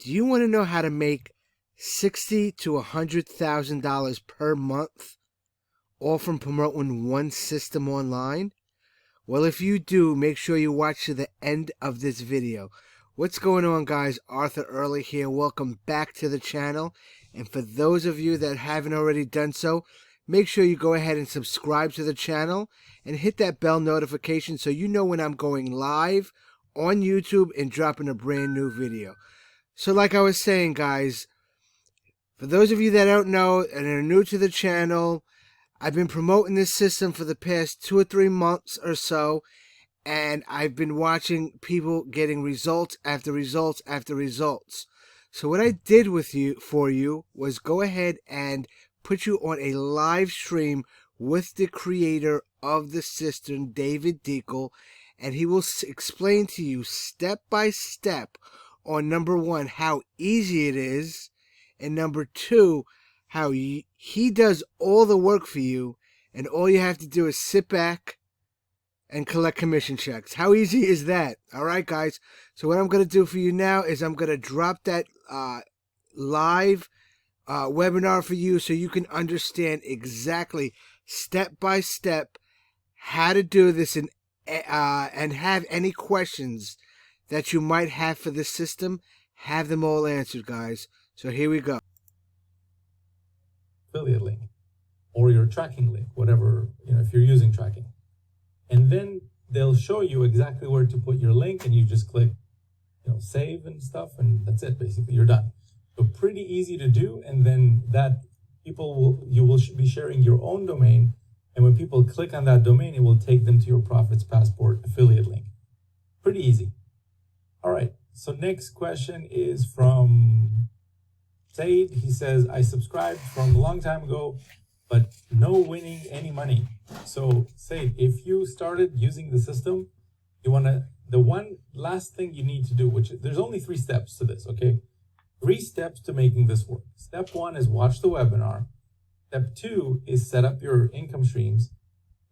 Do you want to know how to make $60,000 to $100,000 per month, all from promoting one system online? Well, if you do, make sure you watch to the end of this video. What's going on, guys? Arthur Early here. Welcome back to the channel. And for those of you that haven't already done so, make sure you go ahead and subscribe to the channel and hit that bell notification so you know when I'm going live on YouTube and dropping a brand new video. So like I was saying, guys, for those of you that don't know and are new to the channel, I've been promoting this system for the past 2 or 3 months or so, and I've been watching people getting results after results after results. So what I did for you was go ahead and put you on a live stream with the creator of the system, David Dekel, and he will explain to you step by step on number 1, how easy it is, and number 2, how he does all the work for you, and all you have to do is sit back and collect commission checks. How easy is that? All right, guys. So what I'm going to do for you now is I'm going to drop that live webinar for you so you can understand exactly step by step how to do this and have any questions that you might have for this system, have them all answered, guys. So here we go. Affiliate link or your tracking link, whatever, if you're using tracking. And then they'll show you exactly where to put your link, and you just click, save and stuff, and that's it. Basically, you're done. So pretty easy to do. And then that you will be sharing your own domain. And when people click on that domain, it will take them to your Profits Passport affiliate link. Pretty easy. All right. So next question is from Said. He says, I subscribed from a long time ago, but no winning any money. So Said, if you started using the system, the one last thing you need to do, which there's only 3 steps to this, okay? 3 steps to making this work. Step 1 is watch the webinar. Step 2 is set up your income streams,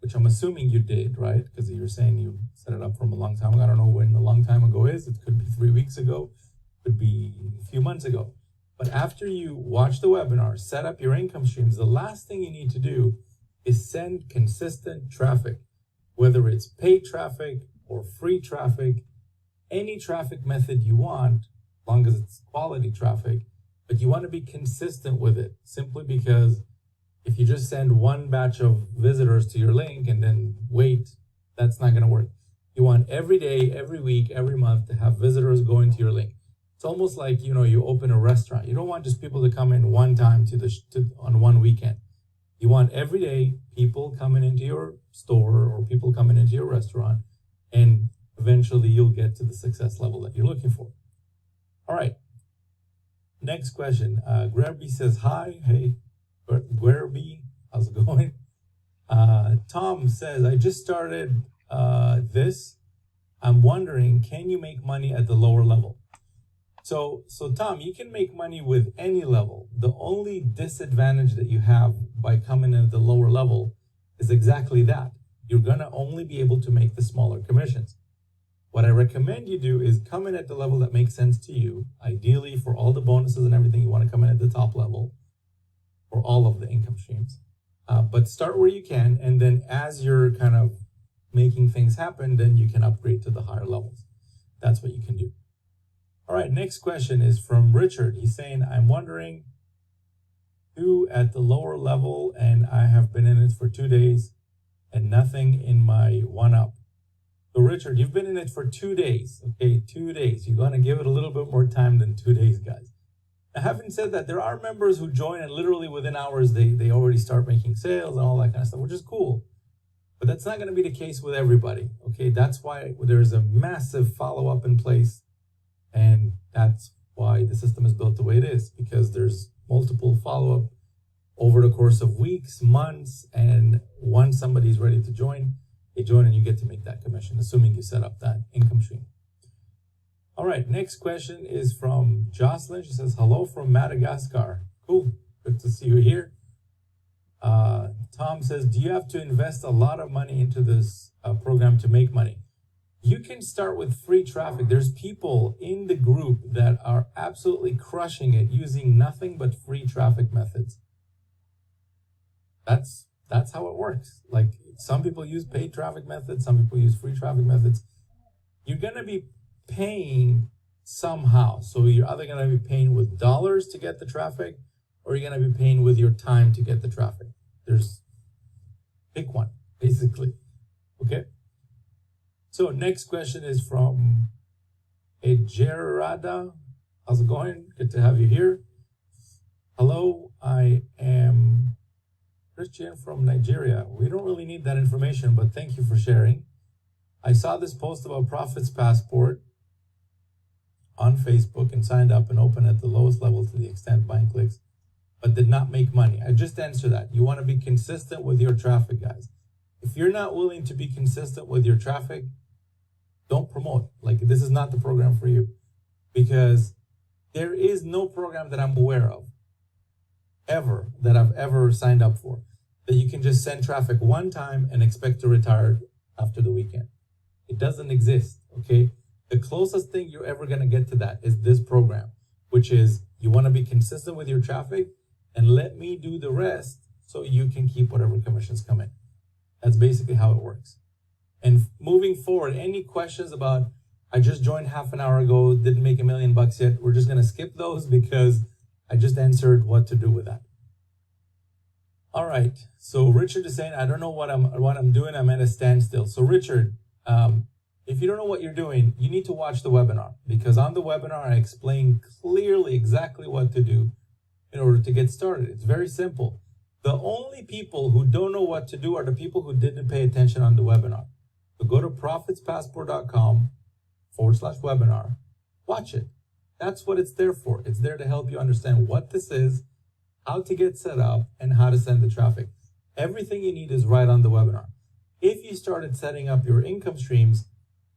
which I'm assuming you did, right? Because you're saying you set it up from a long time ago. I don't know when a long time ago is. It could be 3 weeks ago. It could be a few months ago. But after you watch the webinar, set up your income streams, the last thing you need to do is send consistent traffic, whether it's paid traffic or free traffic, any traffic method you want, as long as it's quality traffic, but you want to be consistent with it, simply because if you just send one batch of visitors to your link and then wait, that's not going to work. You want every day, every week, every month to have visitors going to your link. It's almost like, you open a restaurant. You don't want just people to come in one time on one weekend. You want every day people coming into your store or people coming into your restaurant, and eventually you'll get to the success level that you're looking for. All right. Next question. Grebby says, hi. Hey, Grebby, how's it going? Tom says, I just started this. I'm wondering, can you make money at the lower level? So Tom, you can make money with any level. The only disadvantage that you have by coming in at the lower level is exactly that. You're going to only be able to make the smaller commissions. What I recommend you do is come in at the level that makes sense to you. Ideally, for all the bonuses and everything, you want to come in at the top level for all of the income streams. But start where you can, and then as you're kind of making things happen, then you can upgrade to the higher levels. That's what you can do. All right, next question is from Richard. He's saying, I'm wondering who at the lower level, and I have been in it for 2 days and nothing in my 1-up. So Richard, you've been in it for 2 days, okay? 2 days. You're going to give it a little bit more time than 2 days, guys. Now, having said that, there are members who join and literally within hours, they already start making sales and all that kind of stuff, which is cool. But that's not going to be the case with everybody, okay? That's why there's a massive follow-up in place. And that's why the system is built the way it is, because there's multiple follow-up over the course of weeks, months, and once somebody's ready to join, they join and you get to make that commission, assuming you set up that income stream. All right, next question is from Jocelyn. She says, hello from Madagascar. Cool, good to see you here. Tom says, do you have to invest a lot of money into this program to make money? You can start with free traffic. There's people in the group that are absolutely crushing it using nothing but free traffic methods. That's how it works. Like, some people use paid traffic methods, some people use free traffic methods. You're going to be paying somehow. So you're either going to be paying with dollars to get the traffic, or you're going to be paying with your time to get the traffic. Pick one, basically. Okay? So next question is from Ejerada. How's it going? Good to have you here. Hello, I am Christian from Nigeria. We don't really need that information, but thank you for sharing. I saw this post about Prophet's Passport on Facebook and signed up and opened at the lowest level to the extent buying clicks, but did not make money. I just answered that. You want to be consistent with your traffic, guys. If you're not willing to be consistent with your traffic, don't promote. Like, this is not the program for you, because there is no program that I'm aware of that I've ever signed up for that you can just send traffic one time and expect to retire after the weekend. It doesn't exist, okay? The closest thing you're ever going to get to that is this program, which is you want to be consistent with your traffic and let me do the rest so you can keep whatever commissions come in. That's basically how it works. And moving forward, any questions about, I just joined half an hour ago, didn't make $1 million yet, we're just going to skip those because I just answered what to do with that. All right. So Richard is saying, I don't know what I'm doing. I'm at a standstill. So Richard, if you don't know what you're doing, you need to watch the webinar, because on the webinar, I explain clearly exactly what to do in order to get started. It's very simple. The only people who don't know what to do are the people who didn't pay attention on the webinar. So go to prophetspassport.com/webinar. Watch it. That's what it's there for. It's there to help you understand what this is, how to get set up, and how to send the traffic. Everything you need is right on the webinar. If you started setting up your income streams,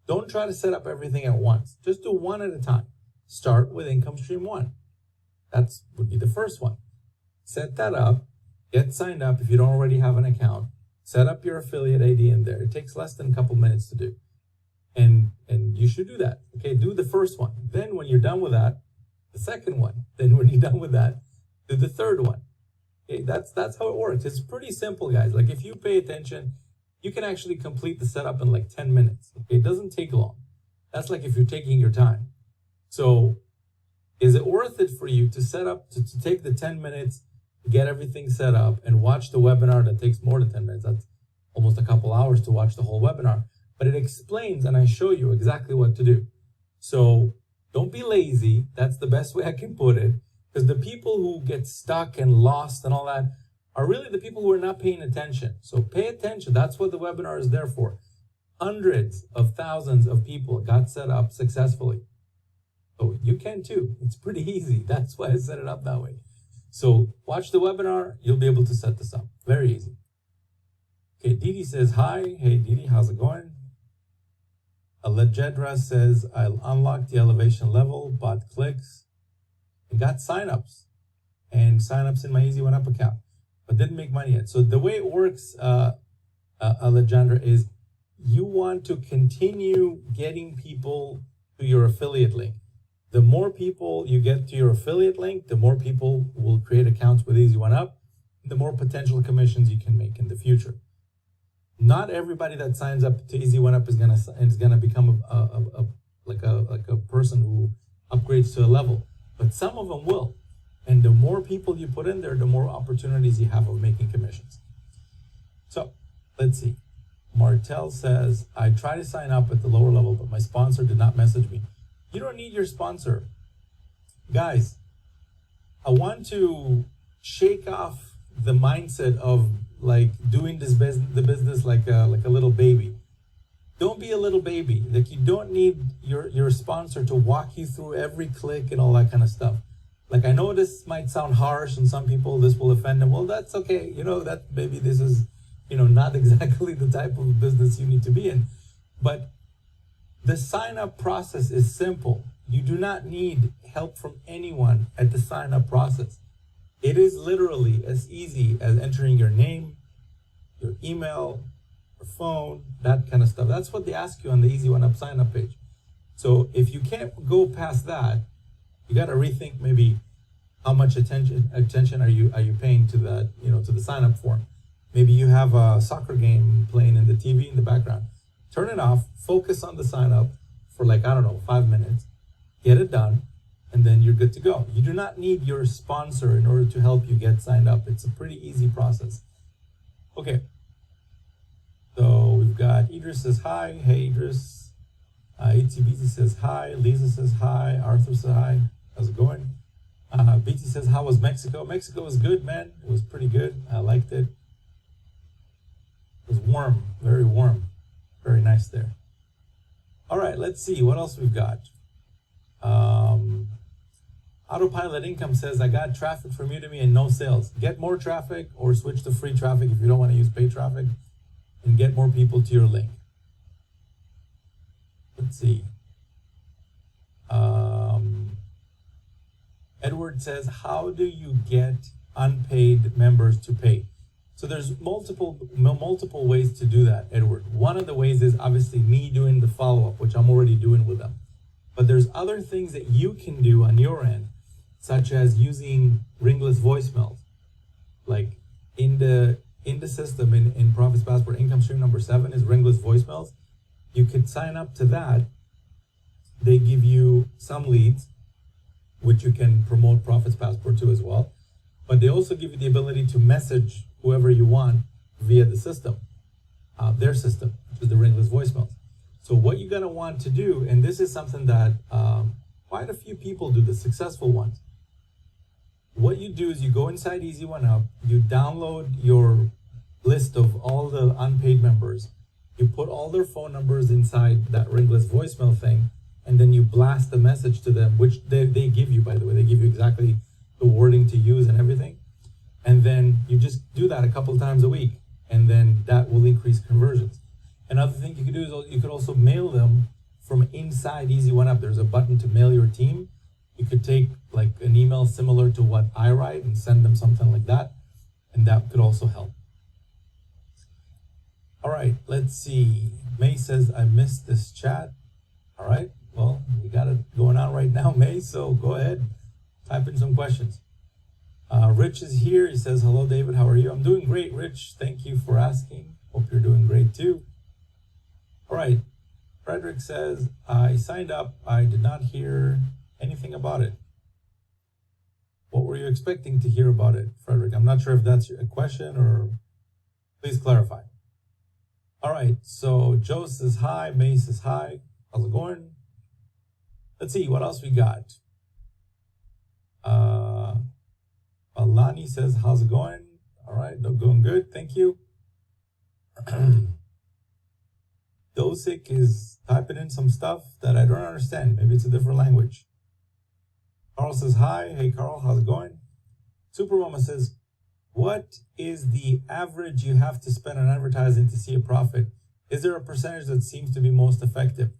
don't try to set up everything at once. Just do one at a time. Start with income stream 1. That would be the first one. Set that up. Get signed up if you don't already have an account. Set up your affiliate ID in there. It takes less than a couple minutes to do. And you should do that. Okay, do the first one. Then when you're done with that, the second one. Then when you're done with that, do the third one. Okay, that's how it works. It's pretty simple, guys. Like, if you pay attention, you can actually complete the setup in like 10 minutes. Okay, it doesn't take long. That's like if you're taking your time. So is it worth it for you to set up, to take the 10 minutes, get everything set up, and watch the webinar that takes more than 10 minutes? That's almost a couple hours to watch the whole webinar. But it explains and I show you exactly what to do. So don't be lazy. That's the best way I can put it. Because the people who get stuck and lost and all that are really the people who are not paying attention. So pay attention. That's what the webinar is there for. Hundreds of thousands of people got set up successfully. So you can too. It's pretty easy. That's why I set it up that way. So watch the webinar. You'll be able to set this up. Very easy. Okay, Didi says, hi. Hey, Didi, how's it going? Lejedra says, I unlocked the elevation level, bought clicks, and got signups. And signups in my Easy One Up account, but didn't make money yet. So the way it works, Alejandra, is you want to continue getting people to your affiliate link. The more people you get to your affiliate link, the more people will create accounts with Easy One Up, the more potential commissions you can make in the future. Not everybody that signs up to Easy One Up is gonna become a person who upgrades to a level, but some of them will. And the more people you put in there, the more opportunities you have of making commissions. So let's see. Martel says, I tried to sign up at the lower level, but my sponsor did not message me. You don't need your sponsor. Guys, I want to shake off the mindset of like doing the business like a little baby. Don't be a little baby. Like, you don't need your sponsor to walk you through every click and all that kind of stuff. Like, I know this might sound harsh and some people this will offend them. Well, that's okay. You know, that maybe this is, not exactly the type of business you need to be in. But the sign-up process is simple. You do not need help from anyone at the sign-up process. It is literally as easy as entering your name, your email, your your phone, that kind of stuff. That's what they ask you on the Easy One Up sign up page. So if you can't go past that, you got to rethink maybe how much attention are you paying to that, to the sign up form. Maybe you have a soccer game playing in the TV in the background. Turn it off, focus on the sign up for 5 minutes, get it done, and then you're good to go. You do not need your sponsor in order to help you get signed up. It's a pretty easy process. Okay. So we've got Idris says hi. Hey, Idris. ATBT says hi. Lisa says hi. Arthur says hi. How's it going? BT says, how was Mexico? Mexico was good, man. It was pretty good. I liked it. It was warm, very warm. Very nice there. All right, let's see what else we've got. Autopilot Income says, I got traffic from Udemy and no sales. Get more traffic or switch to free traffic if you don't want to use paid traffic and get more people to your link. Let's see. Edward says, how do you get unpaid members to pay? So there's multiple ways to do that, Edward. One of the ways is obviously me doing the follow-up, which I'm already doing with them. But there's other things that you can do on your end, such as using Ringless voicemails. Like in the system, in Profits Passport, income stream number 7 is Ringless voicemails. You could sign up to that. They give you some leads, which you can promote Profits Passport to as well. But they also give you the ability to message whoever you want via the system, their system, which is the Ringless voicemails. So what you're gonna want to do, and this is something that quite a few people do, the successful ones. What you do is you go inside Easy One Up, you download your list of all the unpaid members, you put all their phone numbers inside that Ringless voicemail thing, and then you blast the message to them, which they give you, by the way. They give you exactly the wording to use and everything. And then you just do that a couple times a week, and then that will increase conversions. Another thing you could do is you could also mail them from inside Easy One Up. There's a button to mail your team. You could take like an email similar to what I write and send them something like that, and that could also help. All right, let's see. May says, I missed this chat. All right, well, we got it going on right now, May, so go ahead, type in some questions. Rich is here. He says, hello, David. How are you? I'm doing great, Rich. Thank you for asking. Hope you're doing great, too. All right. Frederick says, I signed up. I did not hear anything about it. What were you expecting to hear about it, Frederick? I'm not sure if that's a question or please clarify. All right. So Joe says hi. May says hi. How's it going? Let's see what else we got. Alani says, how's it going? All right, going good, thank you. Dosic is typing in some stuff that I don't understand. Maybe it's a different language. Carl says, hi. Hey, Carl, how's it going? Supermama says, what is the average you have to spend on advertising to see a profit? Is there a percentage that seems to be most effective?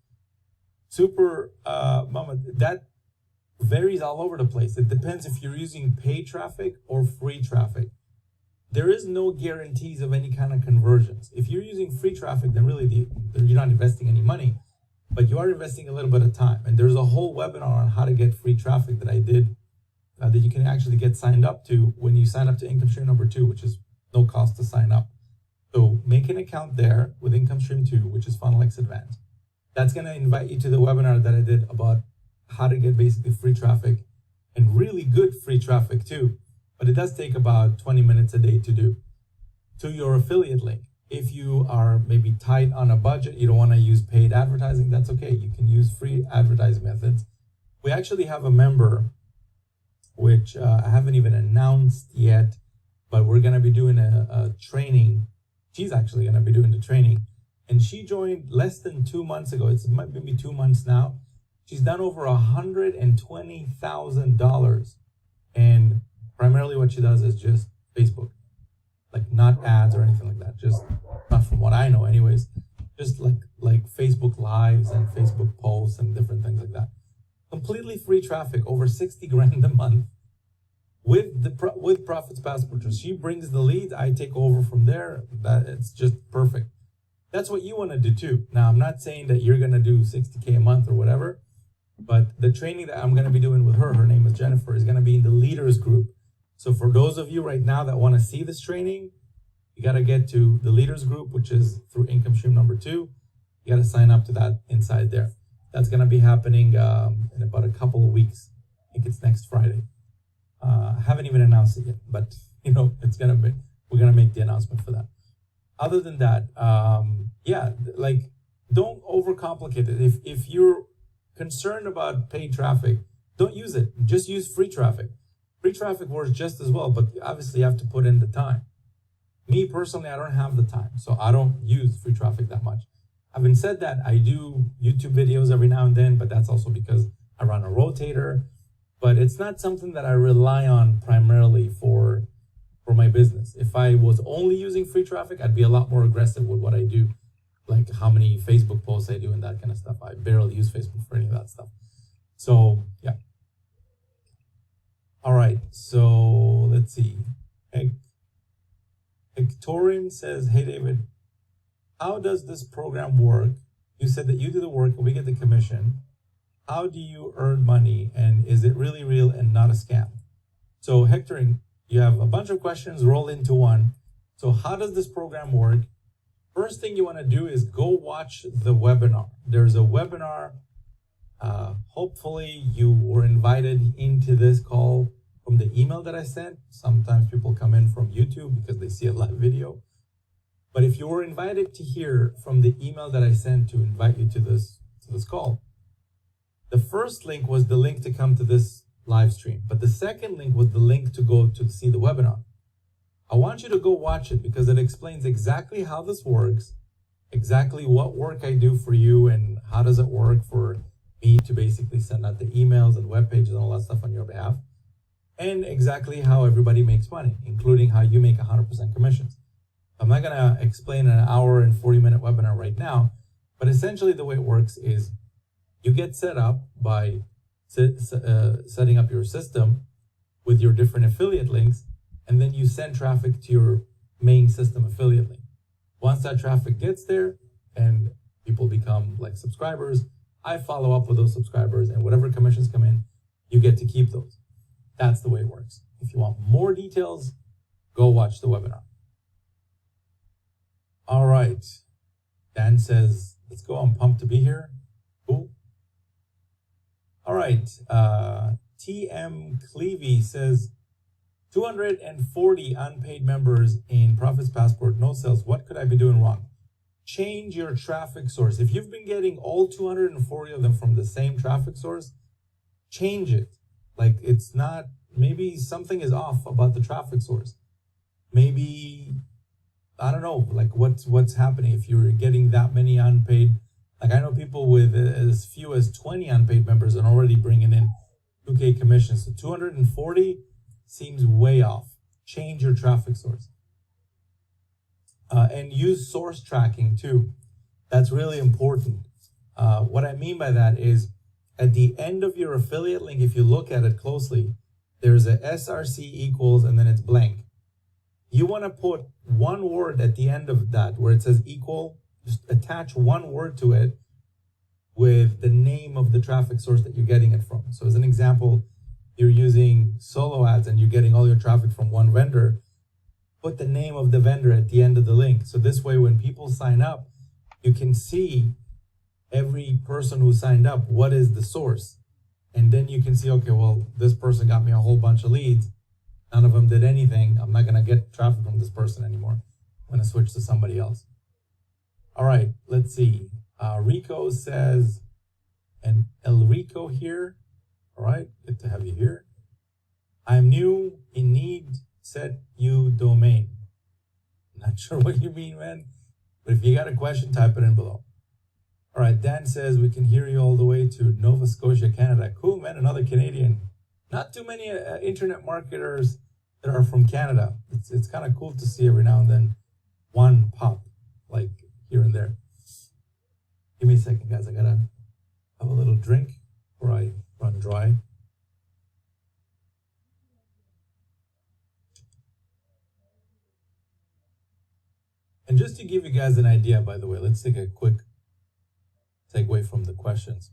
Mama, that varies all over the place. It depends if you're using paid traffic or free traffic. There is no guarantees of any kind of conversions. If you're using free traffic, then really you're not investing any money, but you are investing a little bit of time. And there's a whole webinar on how to get free traffic that I did that you can actually get signed up to when you sign up to Income Stream number 2, which is no cost to sign up. So make an account there with Income Stream 2, which is FunnelX Advanced. That's going to invite you to the webinar that I did about how to get basically free traffic and really good free traffic too. But it does take about 20 minutes a day to do. To your affiliate link, if you are maybe tight on a budget, you don't want to use paid advertising, that's okay. You can use free advertising methods. We actually have a member, which I haven't even announced yet, but we're going to be doing a training. She's actually going to be doing the training. And she joined less than 2 months ago. It might be 2 months now. She's done over $120,000. And primarily what she does is just Facebook. Like not ads or anything like that. Just, not from what I know anyways, just like Facebook Lives and Facebook posts and different things like that. Completely free traffic, over 60 grand a month with Profits Passport. So she brings the leads, I take over from there. It's just perfect. That's what you want to do too. Now, I'm not saying that you're going to do 60K a month or whatever, but the training that I'm going to be doing with her name is Jennifer, is going to be in the leaders group. So for those of you right now that want to see this training, you got to get to the leaders group, which is through income stream number 2. You got to sign up to that inside there. That's going to be happening in about a couple of weeks. I think it's next Friday. I haven't even announced it yet, but it's going to be, we're going to make the announcement for that. Other than that, don't overcomplicate it. If you're concerned about paid traffic, don't use it. Just use free traffic. Free traffic works just as well, but obviously you have to put in the time. Me personally, I don't have the time, so I don't use free traffic that much. Having said that, I do YouTube videos every now and then, but that's also because I run a rotator. But it's not something that I rely on primarily for my business. If I was only using free traffic, I'd be a lot more aggressive with what I do, like how many Facebook posts I do and that kind of stuff. I barely use Facebook for any of that stuff. So, yeah. All right, so let's see. Victorian says, hey, David, how does this program work? You said that you do the work and we get the commission. How do you earn money? And is it really real and not a scam? So, Hectoring, you have a bunch of questions rolled into one. So how does this program work? First thing you want to do is go watch the webinar. There's a webinar. Hopefully you were invited into this call from the email that I sent. Sometimes people come in from YouTube because they see a live video. But if you were invited to hear from the email that I sent to invite you to this call, the first link was the link to come to this live stream, but the second link was the link to go to see the webinar. I want you to go watch it because it explains exactly how this works, exactly what work I do for you, and how does it work for me to basically send out the emails and web pages and all that stuff on your behalf, and exactly how everybody makes money, including how you make 100% commissions. I'm not going to explain an hour and 40-minute webinar right now, but essentially the way it works is you get set up by setting up your system with your different affiliate links, and then you send traffic to your main system affiliate link. Once that traffic gets there and people become like subscribers, I follow up with those subscribers, and whatever commissions come in, you get to keep those. That's the way it works. If you want more details, go watch the webinar. All right. Dan says, let's go. I'm pumped to be here. Cool. All right, TM Clevey says, 240 unpaid members in Profits Passport, no sales. What could I be doing wrong? Change your traffic source. If you've been getting all 240 of them from the same traffic source, change it. Like it's not, maybe something is off about the traffic source. Maybe, I don't know, like what's happening if you're getting that many unpaid. Like I know people with as few as 20 unpaid members are already bringing in 2K commissions. So 240 seems way off. Change your traffic source. And use source tracking too. That's really important. What I mean by that is at the end of your affiliate link, if you look at it closely, there's a SRC equals and then it's blank. You want to put one word at the end of that where it says equal. Just attach one word to it with the name of the traffic source that you're getting it from. So as an example, you're using solo ads and you're getting all your traffic from one vendor, put the name of the vendor at the end of the link. So this way, when people sign up, you can see every person who signed up, what is the source? And then you can see, okay, well, this person got me a whole bunch of leads. None of them did anything. I'm not going to get traffic from this person anymore. I'm going to switch to somebody else. All right, let's see. Rico says, and El Rico here. All right, good to have you here. I'm new in need set you domain. Not sure what you mean, man. But if you got a question, type it in below. All right, Dan says we can hear you all the way to Nova Scotia, Canada. Cool, man, another Canadian. Not too many internet marketers that are from Canada. It's kind of cool to see every now and then one pop, like here and there. Give me a second, guys. I gotta have a little drink before I run dry. And just to give you guys an idea, by the way, let's take a quick segue from the questions.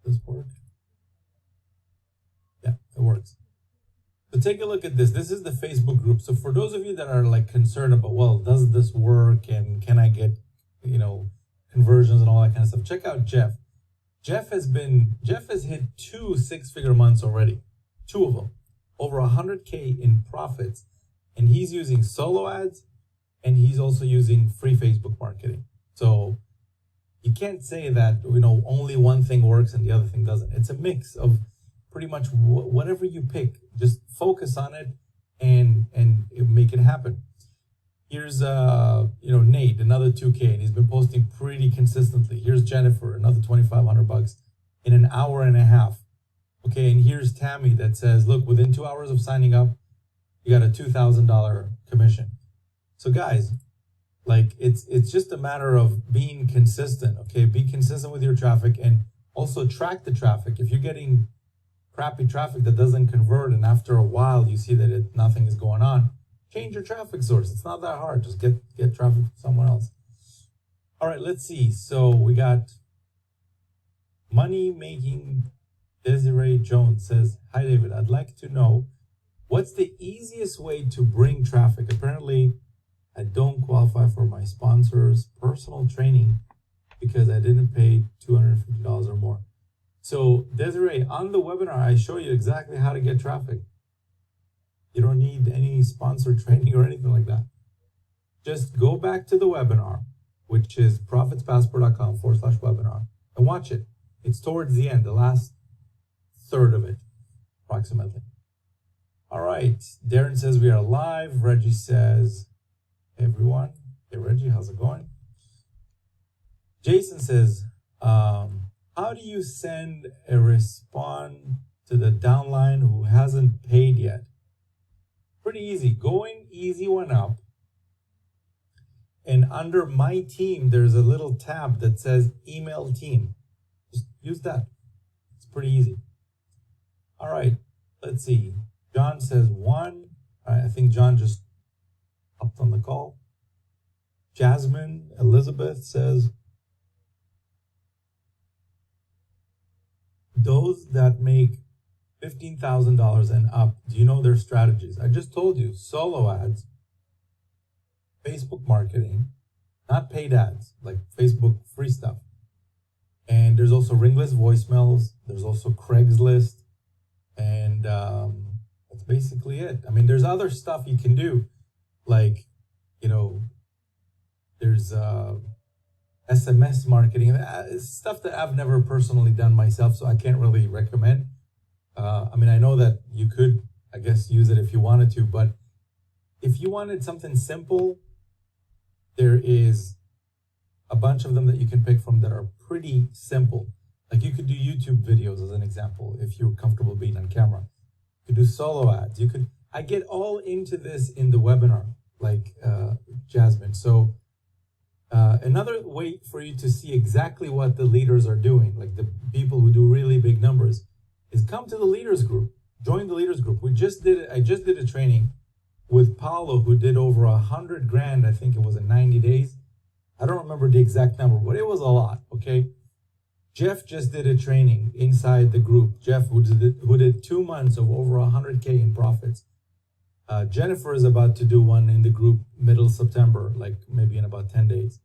Does this work? Yeah, it works. So take a look at this. This is the Facebook group. So for those of you that are like concerned about, well, does this work and can I get, conversions and all that kind of stuff, check out Jeff. Jeff has hit 2 6-figure months already, 2 of them, over 100K in profits, and he's using solo ads and he's also using free Facebook marketing. So you can't say that only one thing works and the other thing doesn't. It's a mix of pretty much whatever you pick. Just focus on it and make it happen. Here's Nate, another 2K, and he's been posting pretty consistently. Here's Jennifer, another $2,500 in an hour and a half. Okay, and here's Tammy that says, look, within 2 hours of signing up, you got a $2,000 commission. So guys, like it's just a matter of being consistent. Okay, be consistent with your traffic and also track the traffic. If you're getting crappy traffic that doesn't convert and after a while you see that nothing is going on, change your traffic source. It's not that hard. Just get traffic from someone else. All right, let's see. So we got Money Making Desiree Jones says, hi David, I'd like to know what's the easiest way to bring traffic. Apparently I don't qualify for my sponsor's personal training because I didn't pay $250 or more. So Desiree, on the webinar, I show you exactly how to get traffic. You don't need any sponsored training or anything like that. Just go back to the webinar, which is profitspassport.com/webinar, and watch it. It's towards the end, the last third of it, approximately. All right. Darren says we are live. Reggie says, hey, everyone. Hey, Reggie, how's it going? Jason says, how do you send a response to the downline who hasn't paid yet? Pretty easy. Go in Easy One Up. And under My Team, there's a little tab that says Email Team. Just use that. It's pretty easy. All right. Let's see. John says 1. I think John just hopped on the call. Jasmine Elizabeth says, those that make $15,000 and up, do you know their strategies? I just told you, solo ads, Facebook marketing, not paid ads, like Facebook free stuff. And there's also Ringless voicemails. There's also Craigslist. And that's basically it. I mean, there's other stuff you can do, like, there's SMS marketing, stuff that I've never personally done myself, so I can't really recommend. I know that you could, I guess, use it if you wanted to, but if you wanted something simple, there is a bunch of them that you can pick from that are pretty simple. Like you could do YouTube videos as an example, if you're comfortable being on camera. You could do solo ads. I get all into this in the webinar, like Jasmine. So another way for you to see exactly what the leaders are doing, like the people who do really big numbers, is come to the leaders group. Join the leaders group. I just did a training with Paulo, who did over $100,000. I think it was in 90 days. I don't remember the exact number, but it was a lot. Okay. Jeff just did a training inside the group. Jeff, who did 2 months of over 100K in profits. Jennifer is about to do one in the group middle September, like maybe in about 10 days.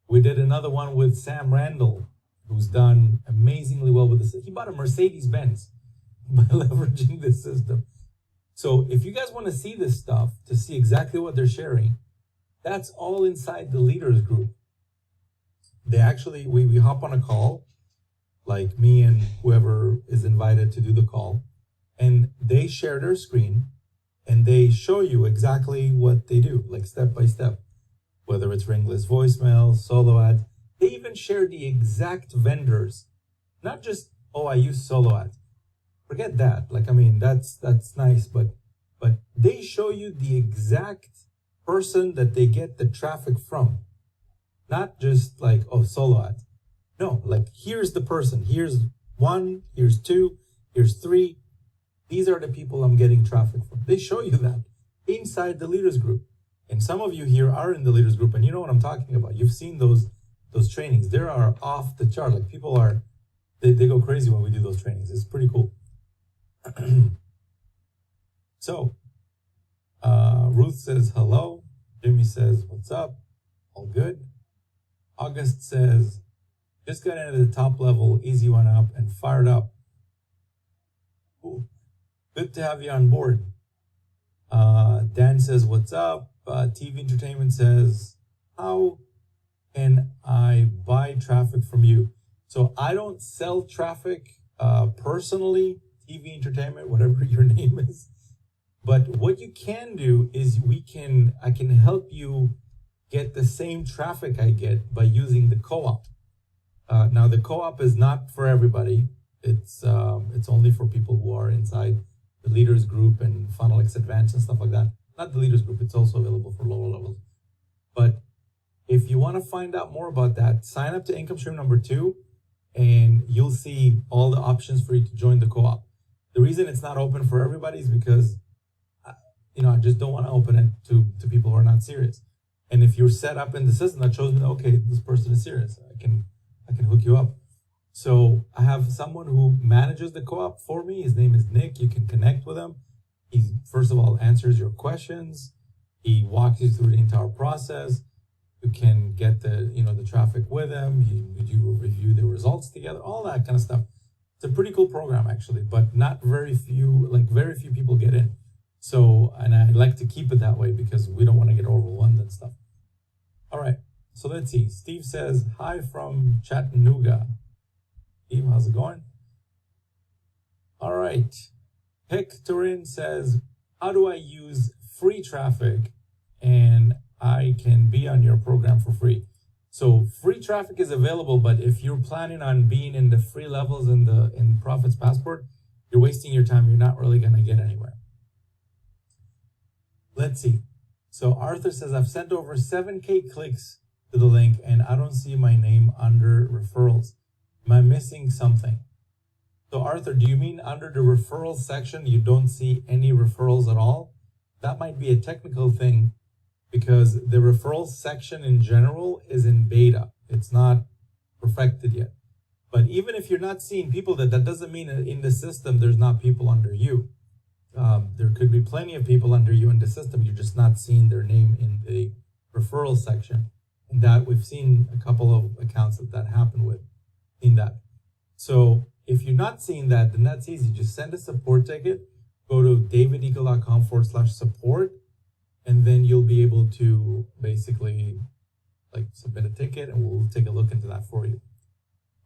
We did another one with Sam Randall, who's done amazingly well with this. He bought a Mercedes-Benz by leveraging this system. So if you guys want to see this stuff, to see exactly what they're sharing, that's all inside the leaders group. They actually, we hop on a call, like me and whoever is invited to do the call, and they share their screen and they show you exactly what they do, like step by step, whether it's Ringless voicemail, solo ads. They even share the exact vendors, not just, oh, I use solo ads. Forget that. Like, that's nice, but they show you the exact person that they get the traffic from. Not just like, oh, solo ads. No, like, here's the person. Here's 1, here's 2, here's 3. these are the people I'm getting traffic from. They show you that inside the leaders group. And some of you here are in the leaders group, and you know what I'm talking about. You've seen those trainings. They are off the chart. Like people are, they go crazy when we do those trainings. It's pretty cool. So, Ruth says hello. Jimmy says, what's up? All good. August says, just got into the top level, easy one up, and fired up. Cool. Good to have you on board. Dan says, what's up? TV Entertainment says, how can I buy traffic from you? So I don't sell traffic personally, TV Entertainment, whatever your name is. But what you can do is I can help you get the same traffic I get by using the co-op. Now the co-op is not for everybody. It's only for people who are inside the leaders group and Funnel X Advanced and stuff like that. Not the leaders group, it's also available for lower levels. But if you want to find out more about that, sign up to income stream number 2 and you'll see all the options for you to join the co-op. The reason it's not open for everybody is because I just don't want to open it to people who are not serious. And if you're set up in the system, that shows me that, okay, this person is serious. I can hook you up. So I have someone who manages the co-op for me. His name is Nick. You can connect with him. He, first of all, answers your questions. He walks you through the entire process. You can get the traffic with him. You review the results together, all that kind of stuff. It's a pretty cool program, actually, but very few people get in. So, and I like to keep it that way because we don't want to get overwhelmed and stuff. All right, so let's see. Steve says, hi from Chattanooga. Steve, how's it going? All right. Hectorin says, how do I use free traffic and I can be on your program for free? So free traffic is available, but if you're planning on being in the free levels in Profits Passport, you're wasting your time. You're not really going to get anywhere. Let's see. So Arthur says, I've sent over 7K clicks to the link and I don't see my name under referrals. Am I missing something? So Arthur, do you mean under the referrals section, you don't see any referrals at all? That might be a technical thing because the referrals section in general is in beta. It's not perfected yet. But even if you're not seeing people, that doesn't mean that in the system there's not people under you. There could be plenty of people under you in the system. You're just not seeing their name in the referral section. And that we've seen a couple of accounts that happen with in that. So if you're not seeing that, then that's easy. Just send a support ticket. Go to daviddekel.com/support. And then you'll be able to basically submit a ticket and we'll take a look into that for you.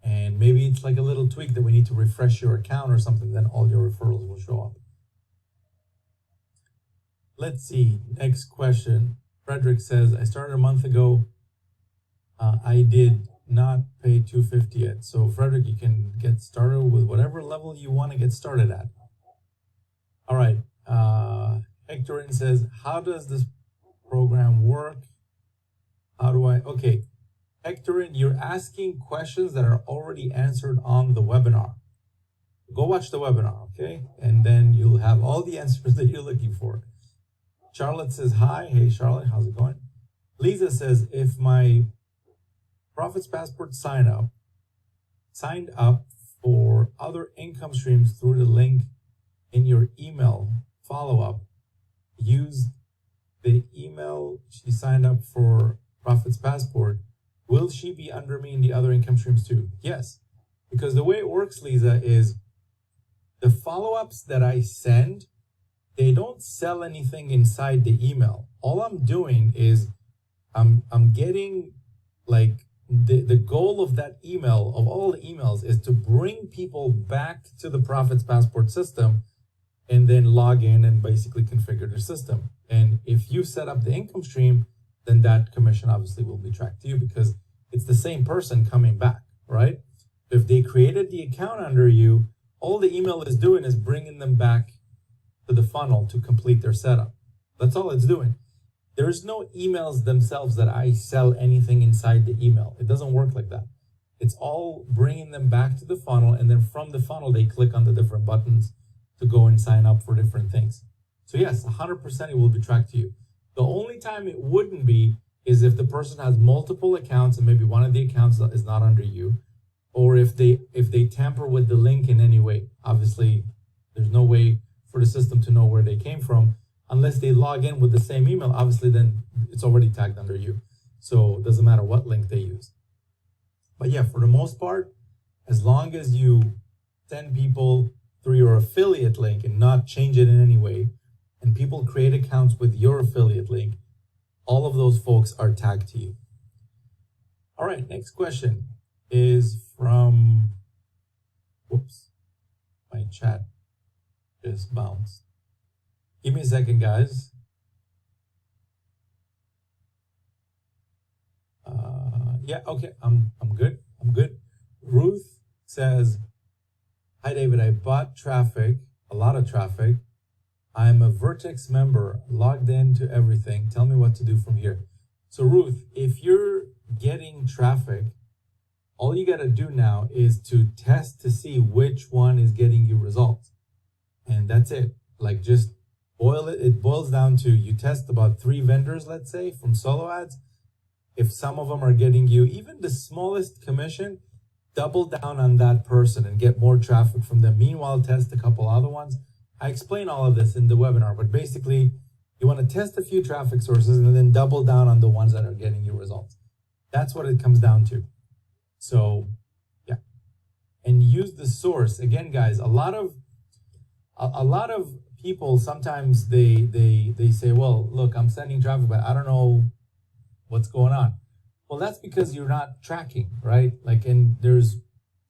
And maybe it's like a little tweak that we need to refresh your account or something, then all your referrals will show up. Let's see, next question. Frederick says, I started a month ago. I did not pay $250 yet. So Frederick, you can get started with whatever level you want to get started at. All right. Hectorin says, how does this program work? Okay. Hectorin, you're asking questions that are already answered on the webinar. Go watch the webinar, okay? And then you'll have all the answers that you're looking for. Charlotte says, hi. Hey, Charlotte, how's it going? Lisa says, if my Profits Passport signed up for other income streams through the link in your email follow-up, use the email she signed up for Profits Passport, will she be under me in the other income streams too? Yes, because the way it works, Lisa, is the follow-ups that I send, they don't sell anything inside the email. All I'm doing is I'm getting the goal of that email, of all the emails, is to bring people back to the Profits Passport system and then log in and basically configure their system. And if you set up the income stream, then that commission obviously will be tracked to you because it's the same person coming back, right? If they created the account under you, all the email is doing is bringing them back to the funnel to complete their setup. That's all it's doing. There's no emails themselves that I sell anything inside the email. It doesn't work like that. It's all bringing them back to the funnel, and then from the funnel, they click on the different buttons to go and sign up for different things. So yes, 100% it will be tracked to you. The only time it wouldn't be is if the person has multiple accounts and maybe one of the accounts is not under you, or if they tamper with the link in any way. Obviously, there's no way for the system to know where they came from unless they log in with the same email. Obviously, then it's already tagged under you. So it doesn't matter what link they use. But yeah, for the most part, as long as you send people through your affiliate link and not change it in any way, and people create accounts with your affiliate link, all of those folks are tagged to you. All right, next question is from, whoops, my chat just bounced. Give me a second, guys. Yeah, okay, I'm good. I'm good. Ruth says, hi, David. I bought traffic, a lot of traffic. I'm a Vertex member, logged into everything. Tell me what to do from here. So, Ruth, if you're getting traffic, all you got to do now is to test to see which one is getting you results. And that's it. Like, just boil it. It boils down to you test about 3 vendors, let's say, from solo ads. If some of them are getting you even the smallest commission, double down on that person and get more traffic from them. Meanwhile, test a couple other ones. I explain all of this in the webinar, but basically you want to test a few traffic sources and then double down on the ones that are getting you results. That's what it comes down to. So yeah, and use the source. Again, guys, a lot of people sometimes they say, well, look, I'm sending traffic, but I don't know what's going on. Well, that's because you're not tracking, right? Like, and there's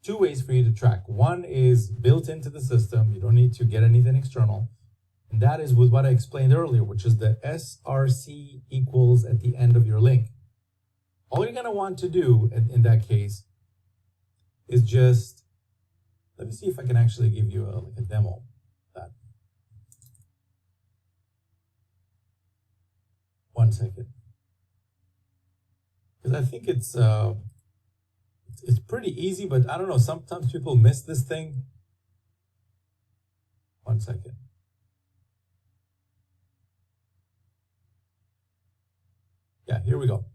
2 ways for you to track. One is built into the system. You don't need to get anything external. And that is with what I explained earlier, which is the SRC equals at the end of your link. All you're going to want to do in that case is just, let me see if I can actually give you a demo of that. 1 second. Because I think it's pretty easy, but I don't know, sometimes people miss this thing. 1 second. Yeah, here we go.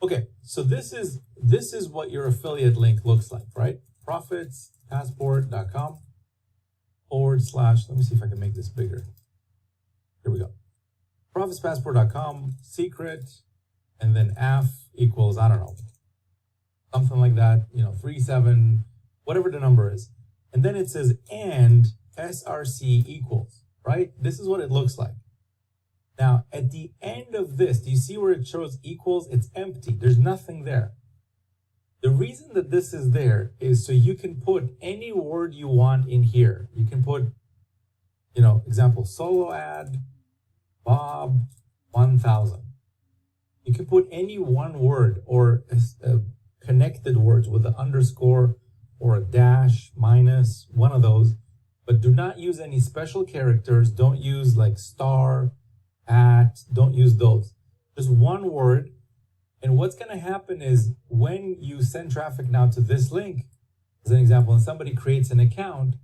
Okay, so this is what your affiliate link looks like, right? profitspassport.com / let me see if I can make this bigger. Here we go. profitspassport.com secret, and then AF equals, I don't know, something like that, 37, whatever the number is. And then it says, and SRC equals, right? This is what it looks like. Now, at the end of this, do you see where it shows equals? It's empty. There's nothing there. The reason that this is there is so you can put any word you want in here. You can put, example, solo ad, Bob, 1000. You can put any one word or connected words with an underscore or a dash, minus, one of those, but do not use any special characters. Don't use like star, at, don't use those. Just one word. And what's going to happen is when you send traffic now to this link, as an example, and somebody creates an account,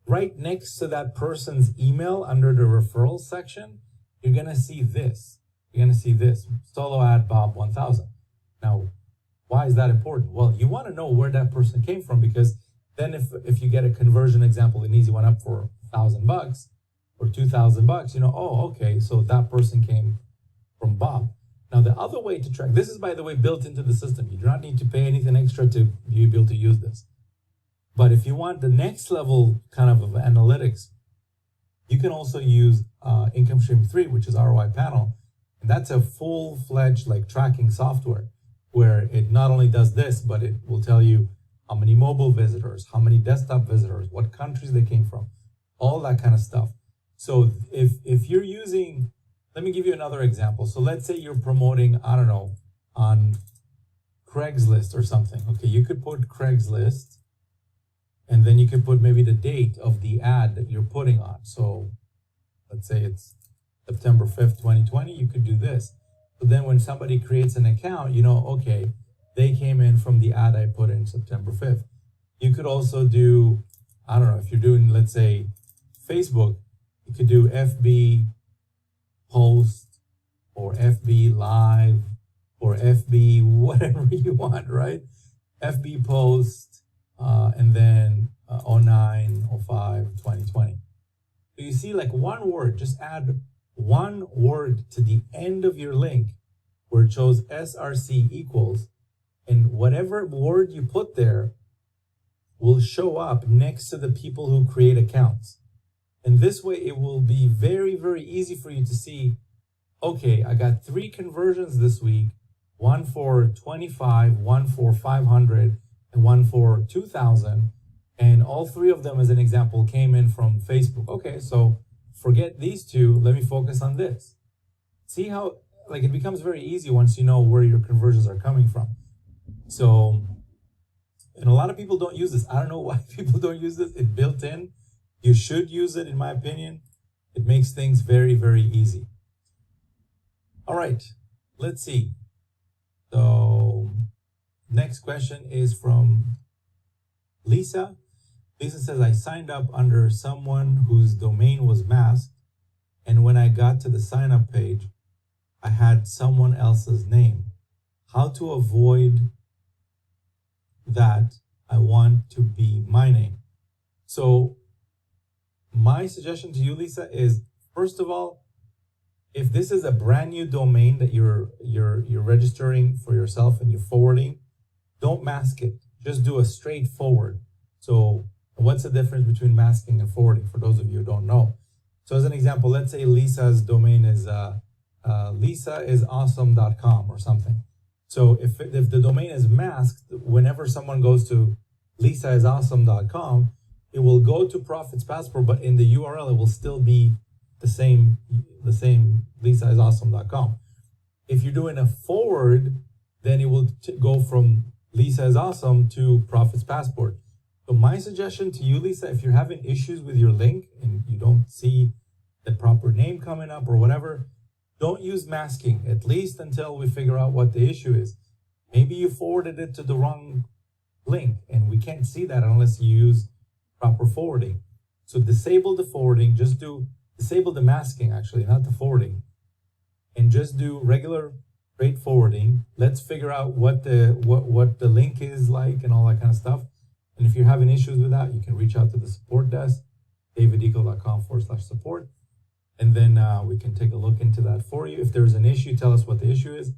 right next to that person's email under the referral section, you're going to see this. You're going to see this, solo ad Bob 1000. Now, why is that important? Well, you want to know where that person came from, because then if you get a conversion example, an easy one up for $1,000 or $2,000, oh, okay, so that person came from Bob. Now, the other way to track, this is, by the way, built into the system. You do not need to pay anything extra to be able to use this. But if you want the next level kind of analytics, you can also use Income Stream 3, which is Roi Panel. And that's a full-fledged like tracking software where it not only does this, but it will tell you how many mobile visitors, how many desktop visitors, what countries they came from, all that kind of stuff. So if you're using, let me give you another example. So let's say you're promoting, I don't know, on Craigslist or something. Okay, you could put Craigslist, and then you could put maybe the date of the ad that you're putting on. So let's say it's September 5th, 2020, you could do this. So then when somebody creates an account, okay, they came in from the ad I put in September 5th. You could also do, I don't know, if you're doing, let's say, Facebook, you could do FB post or FB live or FB whatever you want, right? FB post and then 09, 05, 2020. So you see, like one word, just add one word to the end of your link where it shows SRC equals, and whatever word you put there will show up next to the people who create accounts. And this way it will be very, very easy for you to see, okay, I got 3 conversions this week, one for 25, one for 500, and one for 2,000. And all 3 of them, as an example, came in from Facebook. Okay, so forget these 2, let me focus on this. See how, like, it becomes very easy once you know where your conversions are coming from. So, and a lot of people don't use this. I don't know why people don't use this. It's built in. You should use it, in my opinion. It makes things very, very easy. All right, let's see. So, next question is from Lisa. Lisa says, I signed up under someone whose domain was masked, and when I got to the sign up page, I had someone else's name. How to avoid that? I want to be my name. So my suggestion to you, Lisa, is first of all, if this is a brand new domain that you're registering for yourself and you're forwarding, don't mask it. Just do a straightforward. So what's the difference between masking and forwarding, for those of you who don't know? So as an example, let's say Lisa's domain is lisaisawesome.com or something. So if the domain is masked, whenever someone goes to lisaisawesome.com, it will go to Profits Passport, but in the URL, it will still be the same lisaisawesome.com. If you're doing a forward, then it will go from Lisa is Awesome to Profits Passport. So my suggestion to you, Lisa, if you're having issues with your link and you don't see the proper name coming up or whatever, don't use masking, at least until we figure out what the issue is. Maybe you forwarded it to the wrong link, and we can't see that unless you use proper forwarding. So disable the forwarding, disable the masking, actually, not the forwarding, and just do regular freight forwarding. Let's figure out what the link is like and all that kind of stuff. And if you're having issues with that, you can reach out to the support desk, daviddekel.com/support. And then we can take a look into that for you. If there's an issue, tell us what the issue is,